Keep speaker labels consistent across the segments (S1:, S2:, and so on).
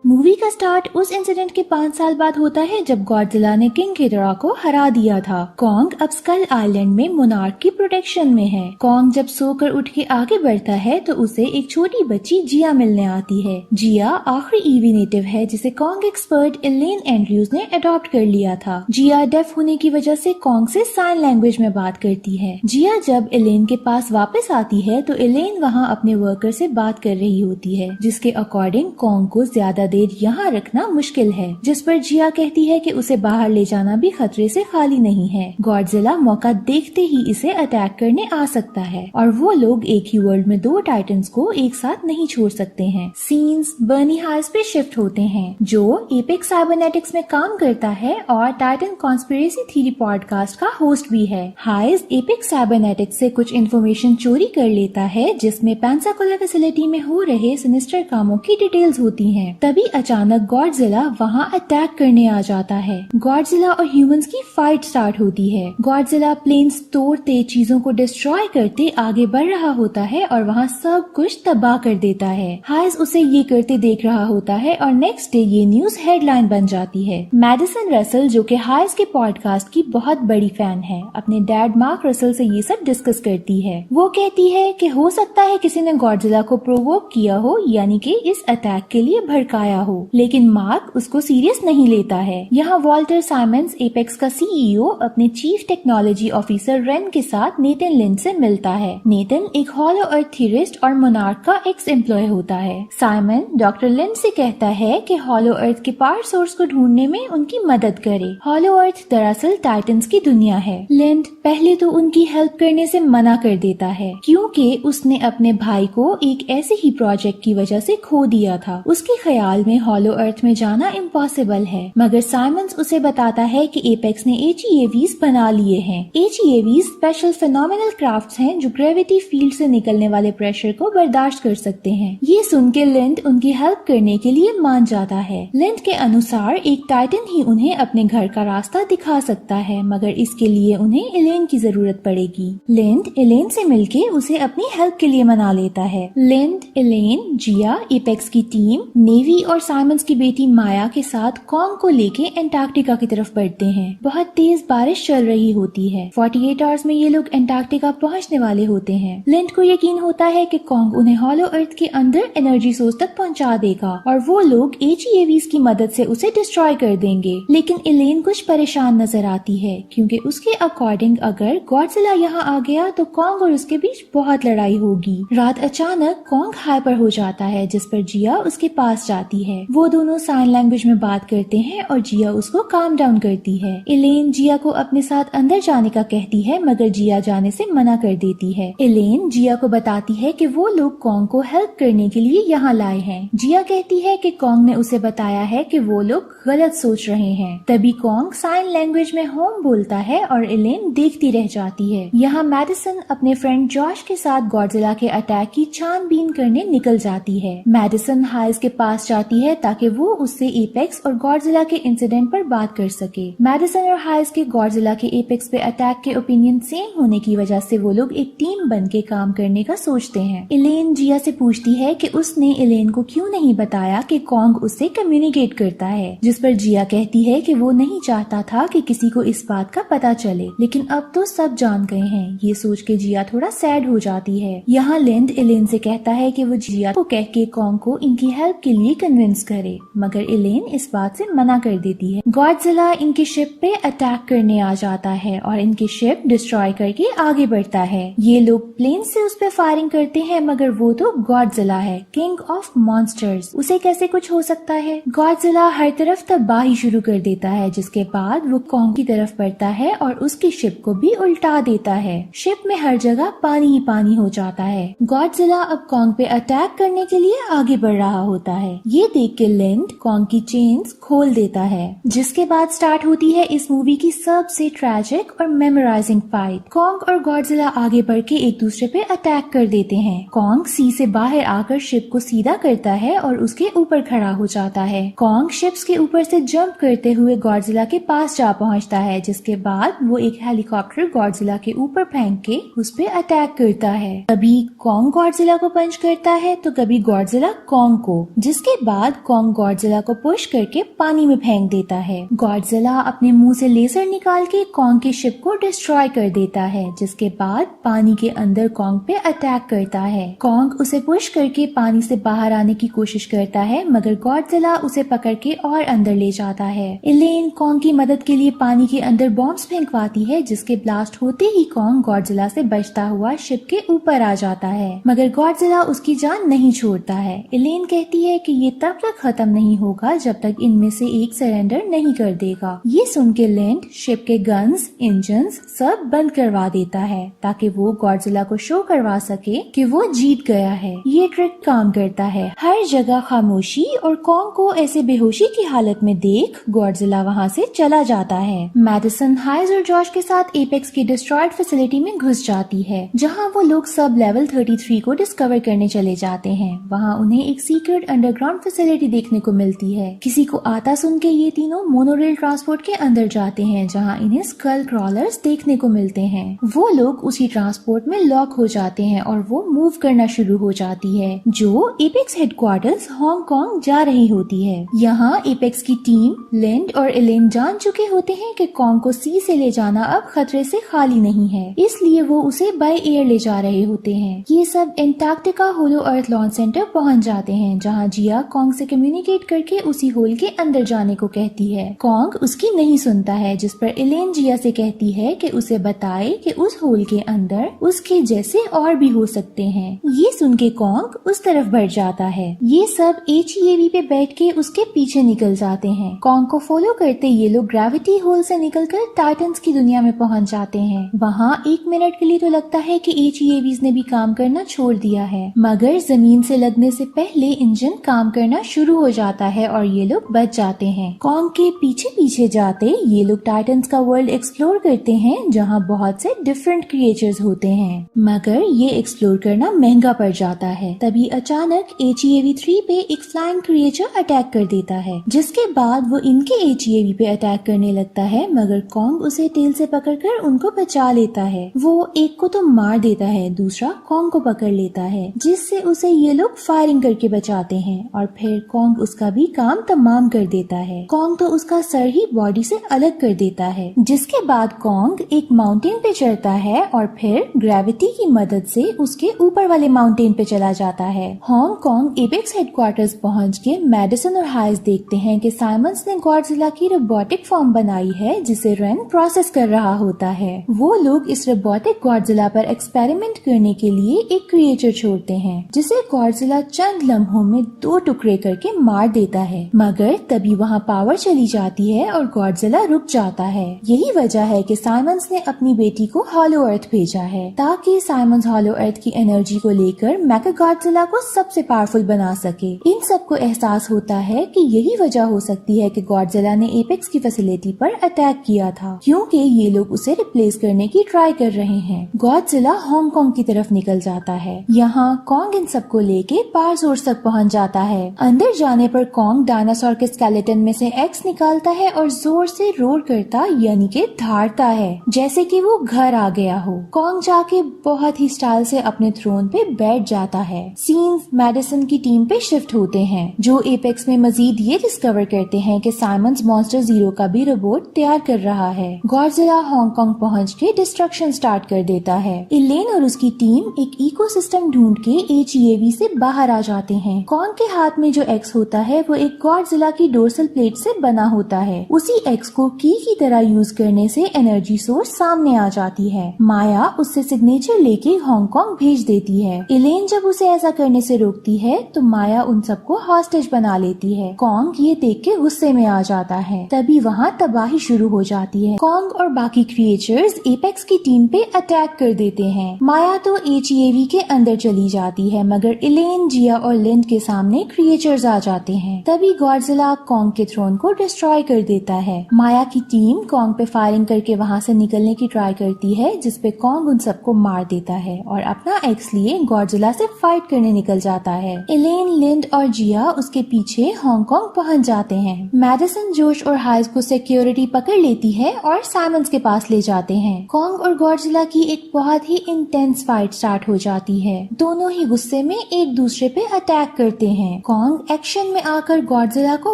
S1: Movie का start उस incident के 5 साल बाद होता है जब गॉडजिला ने किंग घिडोरा को हरा दिया था। कॉन्ग अब स्कल आइलैंड में मोनार्क की प्रोटेक्शन में है। कॉन्ग जब सोकर उठ के आगे बढ़ता है तो उसे एक छोटी बच्ची जिया मिलने आती है। जिया आखिरी ईवी नेटिव है जिसे कॉन्ग एक्सपर्ट एलेन एंड्रयूज ने अडॉप्ट कर लिया था। जिया डेफ होने की वजह से कॉन्ग से साइन लैंग्वेज में बात करती है। जिया जब एलेन के पास वापस आती है तो एलेन वहाँ अपने वर्कर से बात कर रही होती है, जिसके अकॉर्डिंग कॉन्ग को ज्यादा देर यहाँ रखना मुश्किल है, जिस पर जिया कहती है कि उसे बाहर ले जाना भी खतरे से खाली नहीं है। गॉडजिला मौका देखते ही इसे अटैक करने आ सकता है और वो लोग एक ही वर्ल्ड में 2 टाइटन्स को एक साथ नहीं छोड़ सकते हैं। सीन्स बर्नी हाइज पे शिफ्ट होते हैं, जो एपेक्स साइबरनेटिक्स में काम करता है और टाइटन कॉन्स्पिरेसी थ्योरी पॉडकास्ट का होस्ट भी है। हाइज एपेक्स साइबरनेटिक्स से कुछ इन्फॉर्मेशन चोरी कर लेता है जिसमें पेंसाकोला फैसिलिटी में हो रहे सिनिस्टर कामों की डिटेल्स होती हैं। तभी अचानक गॉडजिला वहाँ अटैक करने आ जाता है। गॉडजिला और ह्यूमंस की फाइट स्टार्ट होती है। गॉडजिला प्लेन्स तोड़ते, चीजों को डिस्ट्रॉय करते आगे बढ़ रहा होता है और वहाँ सब कुछ तबाह कर देता है। हाइज उसे ये करते देख रहा होता है और नेक्स्ट डे ये न्यूज हेडलाइन बन जाती है। मैडिसन रसल, जो कि हाइज के पॉडकास्ट की बहुत बड़ी फैन है, अपने डैड मार्क रसल से ये सब डिस्कस करती है। वो कहती है कि हो सकता है किसी ने गॉडजिला को प्रोवोक किया हो, यानी कि इस अटैक के लिए भड़काया हो, लेकिन मार्क उसको सीरियस नहीं लेता है। यहाँ वॉल्टर साइमंस, एपेक्स का सीईओ, अपने चीफ टेक्नोलॉजी ऑफिसर रेन के साथ नेथन लिंड से मिलता है। नेथन एक हॉलो अर्थ थ्योरिस्ट और मोनार्क का एक्स एम्प्लॉय होता है। साइमन डॉक्टर लिंड से कहता है कि हॉलो अर्थ के पावर सोर्स को ढूंढने में उनकी मदद करे। हॉलो अर्थ दरअसल टाइटन्स की दुनिया है। लिंड पहले तो उनकी हेल्प करने से मना कर देता है क्योंकि उसने अपने भाई को एक ऐसे ही प्रोजेक्ट की वजह से खो दिया था। उसके ख्याल में हॉलो अर्थ में जाना इम्पॉसिबल है, मगर साइमंस उसे बताता है कि एपेक्स ने एचईएवीज बना लिए हैं। एचईएवीज स्पेशल फिनोमिनल क्राफ्ट्स हैं जो ग्रेविटी फील्ड से निकलने वाले प्रेशर को बर्दाश्त कर सकते हैं। ये सुन के लिंड उनकी हेल्प करने के लिए मान जाता है। लिंड के अनुसार एक टाइटन ही उन्हें अपने घर का रास्ता दिखा सकता है, मगर इसके लिए उन्हें एलेन की जरूरत पड़ेगी। लिंड एलेन से मिलके उसे अपनी हेल्प के लिए मना लेता है। लिंड, एलेन, जिया, एपेक्स की टीम, नेवी और साइमंस की बेटी माया के साथ कॉन्ग को लेके एंटार्क्टिका की तरफ बढ़ते हैं। बहुत तेज बारिश चल रही होती है। 48 आवर्स में ये लोग एंटार्क्टिका पहुंचने वाले होते हैं। लिंड को यकीन होता है कि कॉन्ग उन्हें हॉलो अर्थ के अंदर एनर्जी सोर्स तक पहुंचा देगा और वो लोग एचईएवीज की मदद से उसे डिस्ट्रॉय कर देंगे। लेकिन एलेन कुछ परेशान नजर आती है क्योंकि उसके अकॉर्डिंग अगर गॉडजिला यहाँ आ गया तो कॉन्ग और उसके बीच बहुत लड़ाई होगी। रात अचानक कॉन्ग हाइपर हो जाता है, जिस पर जिया उसके पास जाती है। वो दोनों साइन लैंग्वेज में बात करते हैं और जिया उसको काम डाउन करती है। एलेन जिया को अपने साथ अंदर जाने का कहती है, मगर जिया जाने से मना कर देती है। एलेन जिया को बताती है कि वो लोग कॉन्ग को हेल्प करने के लिए यहाँ लाए हैं। जिया कहती है कि कॉन्ग ने उसे बताया है कि वो लोग गलत सोच रहे हैं। तभी कॉन्ग साइन लैंग्वेज में होम बोलता है और एलेन देखती रह जाती है। यहाँ मैडिसन अपने फ्रेंड जॉश के साथ गॉडजिला के अटैक की छानबीन करने निकल जाती है। मैडिसन हाइज के पास जाती है ताकि वो उससे एपेक्स और गॉडजिला के इंसिडेंट पर बात कर सके। मैडिसन और हाइज के गॉडजिला के एपेक्स पे अटैक के ओपिनियन सेम होने की वजह से वो लोग एक टीम बन के काम करने का सोचते हैं। एलेन जिया से पूछती है कि उसने एलेन को क्यों नहीं बताया कि कॉन्ग उससे कम्युनिकेट करता है, जिस पर जिया कहती है कि वो नहीं चाहता था कि किसी को इस बात का पता चले, लेकिन अब तो सब जान गए हैं। ये सोच के जिया थोड़ा सैड हो जाती है। यहाँ लिंड एलेन से कहता है कि वो जिया को कह के कॉन्ग को इनकी हेल्प के लिए कन्विंस करे, मगर एलेन इस बात से मना कर देती है। गॉडजिला इनकी शिप पे अटैक करने आ जाता है और इनकी शिप डिस्ट्रॉय करके आगे बढ़ता है। ये लोग प्लेन से उस पे फायरिंग करते हैं, मगर वो तो गॉडजिला है, किंग ऑफ मॉन्स्टर्स, उसे कैसे कुछ हो सकता है। गॉडजिला हर तरफ तबाही शुरू कर देता है, जिसके बाद वो कॉन्ग की तरफ बढ़ता है और उसकी शिप को भी उल्टा देता है। शिप में हर जगह पानी ही पानी हो जाता है। गॉडजिला अब कॉन्ग पे अटैक करने के लिए आगे बढ़ रहा होता है। ये देख के लिंड कॉन्ग की चेन्स खोल देता है, जिसके बाद स्टार्ट होती है इस मूवी की सबसे ट्रैजिक और मेमोराइजिंग फाइट। कॉन्ग और गॉडजिला आगे बढ़ के एक दूसरे पे अटैक कर देते हैं। कॉन्ग सी से बाहर आकर शिप को सीधा करता है और उसके ऊपर खड़ा हो जाता है। कॉन्ग शिप्स के ऊपर से जंप करते हुए गॉडजिला के पास जा पहुंचता है, जिसके बाद वो एक हेलीकॉप्टर गॉडजिला के ऊपर फेंक के उस पे अटैक करता है। कभी कॉन्ग गॉडजिला को पंच करता है तो कभी गॉडजिला कॉन्ग को, जिसके बाद बाद कॉन्ग गॉडजिला को पुश करके पानी में फेंक देता है। गॉडजिला अपने मुंह से लेजर निकाल के कॉन्ग की शिप को डिस्ट्रॉय कर देता है, जिसके बाद पानी के अंदर कॉन्ग पे अटैक करता है। कॉन्ग उसे पुश करके पानी से बाहर आने की कोशिश करता है, मगर गॉडजिला उसे पकड़ के और अंदर ले जाता है। एलेन कॉन्ग की मदद के लिए पानी के अंदर बॉम्ब्स फेंकवाती है, जिसके ब्लास्ट होते ही कॉन्ग गॉडजिला से बचता हुआ शिप के ऊपर आ जाता है, मगर गॉडजिला उसकी जान नहीं छोड़ता है। एलेन कहती है कि ये तब तक खत्म नहीं होगा जब तक इनमें से एक सरेंडर नहीं कर देगा। ये सुन के लिंड शिप के गन्स, इंजन्स सब बंद करवा देता है ताकि वो गॉडजिला को शो करवा सके कि वो जीत गया है। ये ट्रिक काम करता है। हर जगह खामोशी और कॉन्ग को ऐसे बेहोशी की हालत में देख गॉडजिला वहाँ से चला जाता है। मैडिसन हाइज और जॉश के साथ एपेक्स की डिस्ट्रॉयड फैसिलिटी में घुस जाती है, जहाँ वो लोग सब लेवल 33 को डिस्कवर करने चले जाते हैं। वहाँ उन्हें एक सीक्रेट अंडरग्राउंड फैसिलिटी देखने को मिलती है। किसी को आता सुन के ये तीनों मोनोरेल ट्रांसपोर्ट के अंदर जाते हैं, जहाँ इन्हें स्कल क्रॉलर्स देखने को मिलते हैं। वो लोग उसी ट्रांसपोर्ट में लॉक हो जाते हैं और वो मूव करना शुरू हो जाती है, जो एपेक्स हेडक्वार्टर्स हांगकांग जा रही होती है। यहाँ एपेक्स की टीम लिंड और एलेन जान चुके होते हैं कि कॉन्ग को सी से ले जाना अब खतरे से खाली नहीं है, इसलिए वो उसे बाय एयर ले जा रहे होते हैं। ये सब एंटार्क्टिका होलो अर्थ लॉन्च सेंटर पहुँच जाते हैं, जहाँ जिया कॉन्ग से कम्युनिकेट करके उसी होल के अंदर जाने को कहती है। कॉन्ग उसकी नहीं सुनता है, जिस पर एलेन जिया से कहती है कि उसे बताए कि उस होल के अंदर उसके जैसे और भी हो सकते हैं। ये सुन के कॉन्ग उस तरफ बढ़ जाता है। ये सब HEAV पे बैठ के उसके पीछे निकल जाते हैं। कॉन्ग को फॉलो करते ये लोग ग्रेविटी होल से निकलकर टाइटन्स की दुनिया में पहुंच जाते हैं। वहाँ 1 मिनट के लिए तो लगता है कि HEAVs ने भी काम करना छोड़ दिया है, मगर जमीन से लगने से पहले इंजन काम करना शुरू हो जाता है और ये लोग बच जाते हैं। कॉन्ग के पीछे पीछे जाते ये लोग टाइटन्स का वर्ल्ड एक्सप्लोर करते हैं, जहाँ बहुत से डिफरेंट क्रिएचर्स होते हैं, मगर ये एक्सप्लोर करना महंगा पड़ जाता है। तभी अचानक HEAV-3 पे एक फ्लाइंग क्रिएचर अटैक कर देता है, जिसके बाद वो इनके HEAV पे अटैक करने लगता है, मगर कॉन्ग उसे टेल से पकड़कर उनको बचा लेता है। वो एक को तो मार देता है, दूसरा कॉन्ग को पकड़ लेता है, जिससे उसे ये लोग फायरिंग करके बचाते हैं और फिर कॉन्ग उसका भी काम तमाम कर देता है। कॉन्ग तो उसका सर ही बॉडी से अलग कर देता है, जिसके बाद कॉन्ग एक माउंटेन पे चढ़ता है और फिर ग्रेविटी की मदद से उसके ऊपर वाले माउंटेन पे चला जाता है। हांगकांग एपेक्स हेडक्वार्टर्स पहुंच के मैडिसन और हाइस देखते हैं कि साइमंस ने गॉडजिला की रोबोटिक फॉर्म बनाई है, जिसे रेन प्रोसेस कर रहा होता है। वो लोग इस रोबोटिक गॉडजिला पर एक्सपेरिमेंट करने के लिए एक क्रिएचर छोड़ते हैं, जिसे गॉडजिला चंद लम्हों में 2 टुकड़े करके मार देता है, मगर तभी वहाँ पावर चली जाती है और गॉडजिला रुक जाता है। यही वजह है कि साइमंस ने अपनी बेटी को हॉलो अर्थ भेजा है, ताकि साइमंस हॉलो अर्थ की एनर्जी को लेकर मेगागॉडजिला को सबसे पावरफुल बना सके। इन सबको एहसास होता है कि यही वजह हो सकती है कि गॉडजिला ने एपेक्स की फैसिलिटी पर अटैक किया था, क्योंकि ये लोग उसे रिप्लेस करने की ट्राई कर रहे हैं। गॉडजिला हांगकांग की तरफ निकल जाता है। यहाँ कॉन्ग इन सबको लेके पार सोर्स तक पहुँच जाता है। अंदर जाने पर कॉन्ग डायनासोर के स्केलेटन में से एक्स निकालता है और जोर से रोर करता यानी कि धारता है, जैसे कि वो घर आ गया हो। कॉन्ग जाके बहुत ही स्टाइल से अपने थ्रोन पे बैठ जाता है। सीन्स मैडिसन की टीम पे शिफ्ट होते हैं, जो एपेक्स में मजीद ये डिस्कवर करते हैं कि साइमंस मॉन्स्टर जीरो का भी रोबोट तैयार कर रहा है। गॉडजिला हांगकांग पहुंच के डिस्ट्रक्शन स्टार्ट कर देता है। एलेन और उसकी टीम एक इकोसिस्टम ढूंढ के HEAV से बाहर आ जाते हैं। कॉन्ग के हाथ में जो एक्स होता है वो एक गॉडजिला की डोर्सल प्लेट से बना होता है। उसी एक्स को की तरह यूज करने से एनर्जी सोर्स सामने आ जाती है। माया उससे सिग्नेचर लेके हांगकांग भेज देती है। एलेन जब उसे ऐसा करने से रोकती है तो माया उन सबको हॉस्टेज बना लेती है। कॉन्ग ये देख के गुस्से में आ जाता है। तभी वहाँ तबाही शुरू हो जाती है। कॉन्ग और बाकी क्रिएचर्स एपेक्स की टीम पे अटैक कर देते हैं। माया तो HEAV के अंदर चली जाती है, मगर एलेन, जिया और लिंड के सामने क्रिएचर्स आ जाते हैं। तभी गॉडजिला कॉन्ग के थ्रोन को डिस्ट्रॉय कर देता है। माया की टीम कॉन्ग पे फायरिंग करके वहाँ से निकलने की ट्राई करती है, जिसपे कॉन्ग उन सबको मार देता है और अपना एक्स लिए गॉडजिला से फाइट करने निकल जाता है। एलेन, लिंड और जिया उसके पीछे हांगकांग पहुँच जाते हैं। मैडिसन, जोश और हाइस को सिक्योरिटी पकड़ लेती है और साइमंस के पास ले जाते हैं। कॉन्ग और गॉडजिला की एक बहुत ही इंटेंस फाइट स्टार्ट हो जाती है। दोनों ही गुस्से में एक दूसरे पे अटैक करते हैं। कॉन्ग कॉन्ग एक्शन में आकर गॉडजिला को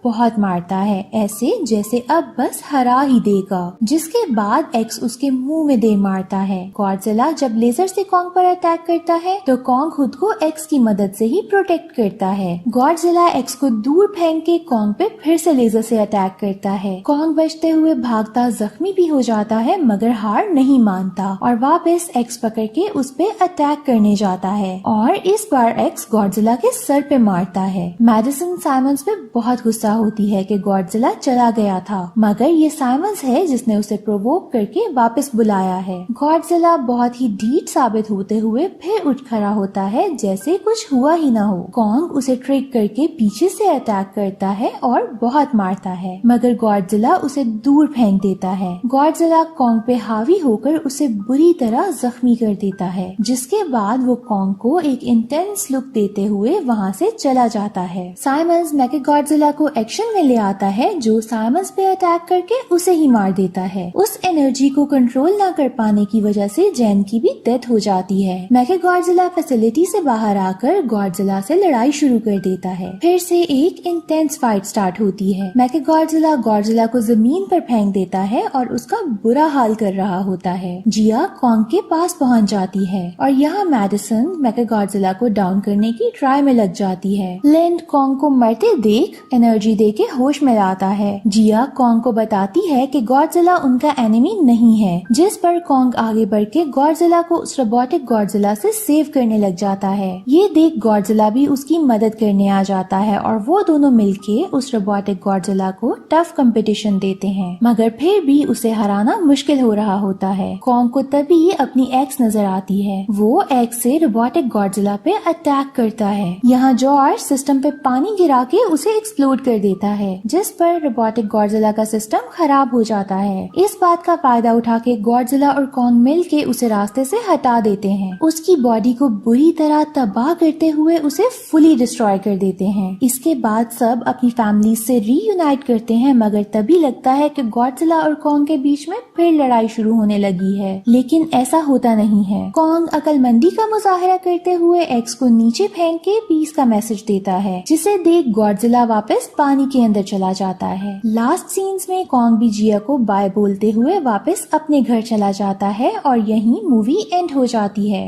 S1: बहुत मारता है, ऐसे जैसे अब बस हरा ही देगा, जिसके बाद एक्स उसके मुंह में दे मारता है। गॉडजिला जब लेजर से कॉन्ग पर अटैक करता है तो कॉन्ग खुद को एक्स की मदद से ही प्रोटेक्ट करता है। गॉडजिला एक्स को दूर फेंक के कॉन्ग पे फिर से लेजर से अटैक करता है। कॉन्ग बचते हुए भागता जख्मी भी हो जाता है मगर हार नहीं मानता और वापस एक्स पकड़ के उस पे अटैक करने जाता है और इस बार एक्स गॉडजिला के सर पे मारता है। मैडिसन साइमंस पे बहुत गुस्सा होती है कि गॉडजिला चला गया था, मगर ये साइमंस है जिसने उसे प्रोवोक करके वापस बुलाया है। गॉडजिला बहुत ही ढीठ साबित होते हुए फिर उठ खड़ा होता है जैसे कुछ हुआ ही ना हो। कॉन्ग उसे ट्रिक करके पीछे से अटैक करता है और बहुत मारता है, मगर गॉडजिला उसे दूर फेंक देता है। गॉडजिला कॉन्ग पे हावी होकर उसे बुरी तरह जख्मी कर देता है, जिसके बाद वो कॉन्ग को एक इंटेंस लुक देते हुए वहाँ से चला जाता है। साइमंस मेगागॉडजिला को एक्शन में ले आता है जो साइमंस पे अटैक करके उसे ही मार देता है। उस एनर्जी को कंट्रोल ना कर पाने की वजह से जैन की भी डेथ हो जाती है। मेगागॉडजिला फैसिलिटी से बाहर आकर गॉडजिला से लड़ाई शुरू कर देता है। फिर से एक इंटेंस फाइट स्टार्ट होती है। मेगागॉडजिला गॉडजिला को जमीन पर फेंक देता है और उसका बुरा हाल कर रहा होता है। जिया कॉन्ग के पास पहुंच जाती है और यहाँ मैडिसन मेगागॉडजिला को डाउन करने की ट्राई में लग जाती है। लिंड कॉन्ग को मरते देख एनर्जी दे के होश में लाता है। जिया कॉन्ग को बताती है कि गॉडजिला उनका एनिमी नहीं है, जिस पर कॉन्ग आगे बढ़ के गॉडजिला को उस रोबोटिक गॉडजिला से सेव करने लग जाता है। ये देख गॉडजिला भी उसकी मदद करने आ जाता है और वो दोनों मिलके उस रोबोटिक गॉडजिला को टफ कंपटीशन देते हैं, मगर फिर भी उसे हराना मुश्किल हो रहा होता है। कॉन्ग को तभी अपनी एक्स नजर आती है। वो एक्स से रोबोटिक गॉडजिला पे अटैक करता है। यहाँ जॉर्ज सिस्टम पे पानी गिरा के उसे एक्सप्लोड कर देता है, जिस पर रोबोटिक गॉडजिला का सिस्टम खराब हो जाता है। इस बात का फायदा उठा के गॉडजिला और कॉन्ग मिल के उसे रास्ते से हटा देते हैं। उसकी बॉडी को बुरी तरह तबाह करते हुए उसे फुली डिस्ट्रॉय कर देते हैं। इसके बाद सब अपनी फैमिली से रीयूनाइट करते हैं, मगर तभी लगता है कि गॉडजिला और कॉन्ग के बीच में फिर लड़ाई शुरू होने लगी है, लेकिन ऐसा होता नहीं है। कॉन्ग अक्लमंदी का मुजाहरा करते हुए एक्स को नीचे फेंक के पीस का मैसेज देता है, जिसे देख गॉडजिला वापस पानी के अंदर चला जाता है। लास्ट सीन्स में कॉन्ग भी जिया को बाय बोलते हुए वापस अपने घर चला जाता है और यहीं मूवी एंड हो जाती है।